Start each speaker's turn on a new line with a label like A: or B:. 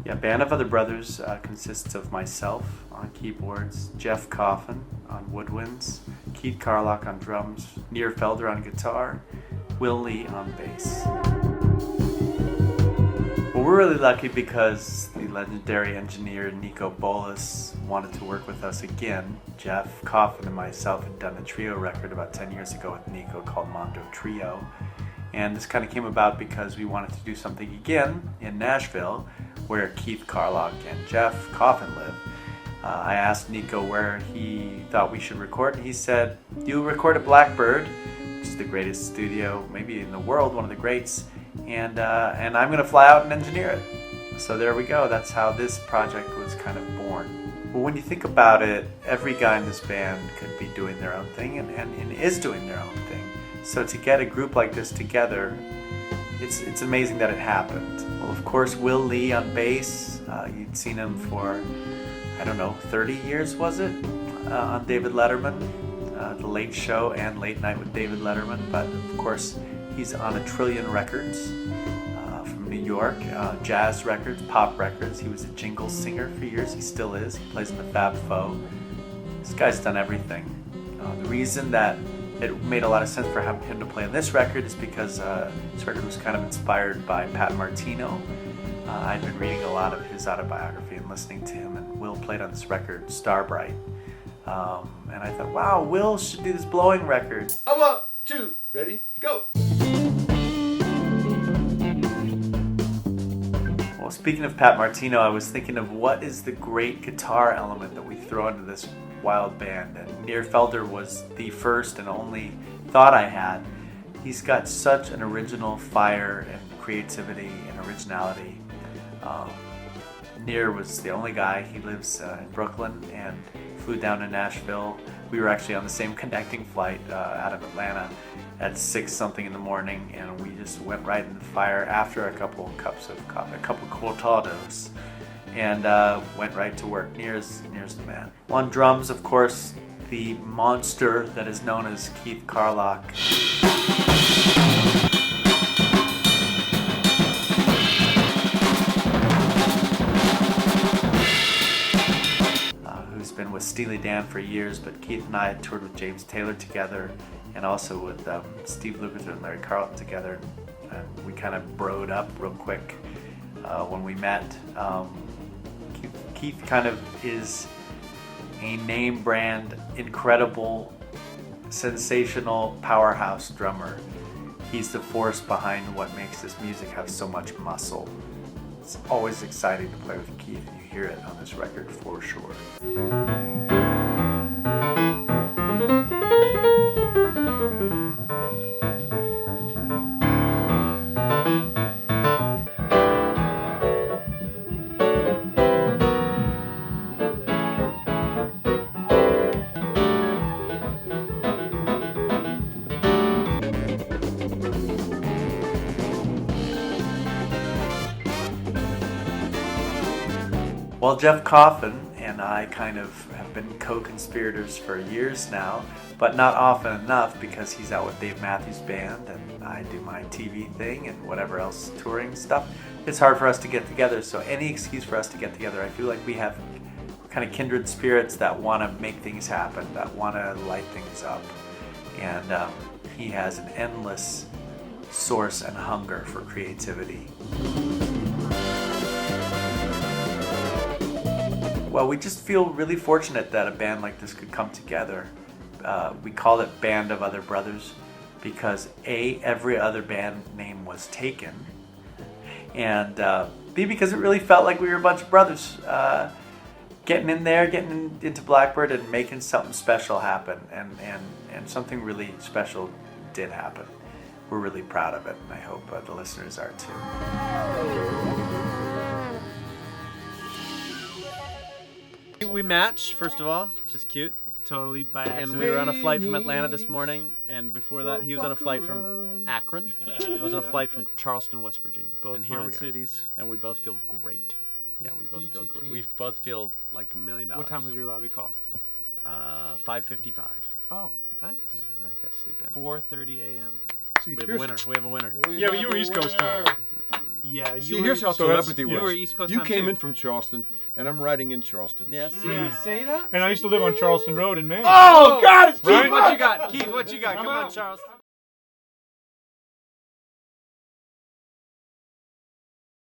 A: Yeah, Band of Other Brothers consists of myself on keyboards, Jeff Coffin on woodwinds, Keith Carlock on drums, Nir Felder on guitar, Will Lee on bass. Well, we're really lucky because the legendary engineer Niko Bolas wanted to work with us again. Jeff Coffin and myself had done a trio record about 10 years ago with Niko called Mondo Trio. And this kind of came about because we wanted to do something again in Nasvhille, where Keith Carlock and Jeff Coffin live. I asked Niko where he thought we should record, and he said, "You record at Blackbird," which is the greatest studio, maybe in the world, one of the greats, and I'm going to fly out and engineer it. So there we go. That's how this project was kind of born. Well, when you think about it, every guy in this band could be doing their own thing and is doing their own thing. So to get a group like this together, it's amazing that it happened. Well, of course, Will Lee on bass. You'd seen him for, 30 years, was it? On David Letterman, The Late Show and Late Night with David Letterman. But of course, he's on a trillion records from New York, jazz records, pop records. He was a jingle singer for years. He still is. He plays in the Fab Four. This guy's done everything. The reason that it made a lot of sense for him to play on this record is because this record was kind of inspired by Pat Martino. I'd been reading a lot of his autobiography and listening to him, and Will played on this record, Starbright. And I thought, wow, Will should do this blowing record.
B: 1, 2, ready, go!
A: Well, speaking of Pat Martino, I was thinking of what is the great guitar element that we throw into this wild band, and Nir Felder was the first and only thought I had. He's got such an original fire and creativity and originality. Nir was the only guy. He lives in Brooklyn and flew down to Nashville. We were actually on the same connecting flight out of Atlanta at 6 something in the morning, and we just went right in the fire after a couple cups of coffee, a couple cortados, and went right to work. Nir's the man. On drums, of course, the monster that is known as Keith Carlock. Who's been with Steely Dan for years, but Keith and I had toured with James Taylor together, and also with Steve Lukather and Larry Carlton together. And we kind of broed up real quick when we met. Keith kind of is a name brand, incredible, sensational powerhouse drummer. He's the force behind what makes this music have so much muscle. It's always exciting to play with Keith, and you hear it on this record for sure. Well, Jeff Coffin and I kind of have been co-conspirators for years now, but not often enough because he's out with Dave Matthews Band and I do my TV thing and whatever else touring stuff. It's hard for us to get together, so any excuse for us to get together, I feel like we have kind of kindred spirits that want to make things happen, that want to light things up. And he has an endless source and hunger for creativity. Well, we just feel really fortunate that a band like this could come together. We call it Band of Other Brothers because A, every other band name was taken, and B, because it really felt like we were a bunch of brothers getting in there, getting into Blackbird and making something special happen, and something really special did happen. We're really proud of it, and I hope the listeners are too.
C: We match, first of all, which is cute.
D: Totally by accident.
C: And we were on a flight from Atlanta this morning, and before that he was on a flight from Akron. I was on a flight from Charleston, West Virginia.
D: Both
C: and here
D: fine
C: we are.
D: cities.
C: And we both feel great. Yeah, we both feel great. We both feel like $1 million.
D: What time was your lobby call?
C: 5:55.
D: Oh, nice.
C: I got to sleep in.
D: 4:30 a.m.
C: We have a winner. We have a winner.
D: Yeah, but you were East Coast time. Yeah.
E: See, here's how
F: so that's-
E: telepathy
D: you were
E: works.
D: East Coast
E: You
D: time,
E: came
D: too.
E: in from Charleston, and I'm riding in Charleston.
C: Yes. See that?
F: And I used to live on Charleston Road in Maine.
E: Oh, God, it's too
F: Right?
C: What you got? Keith, what you got? Come on, Charles.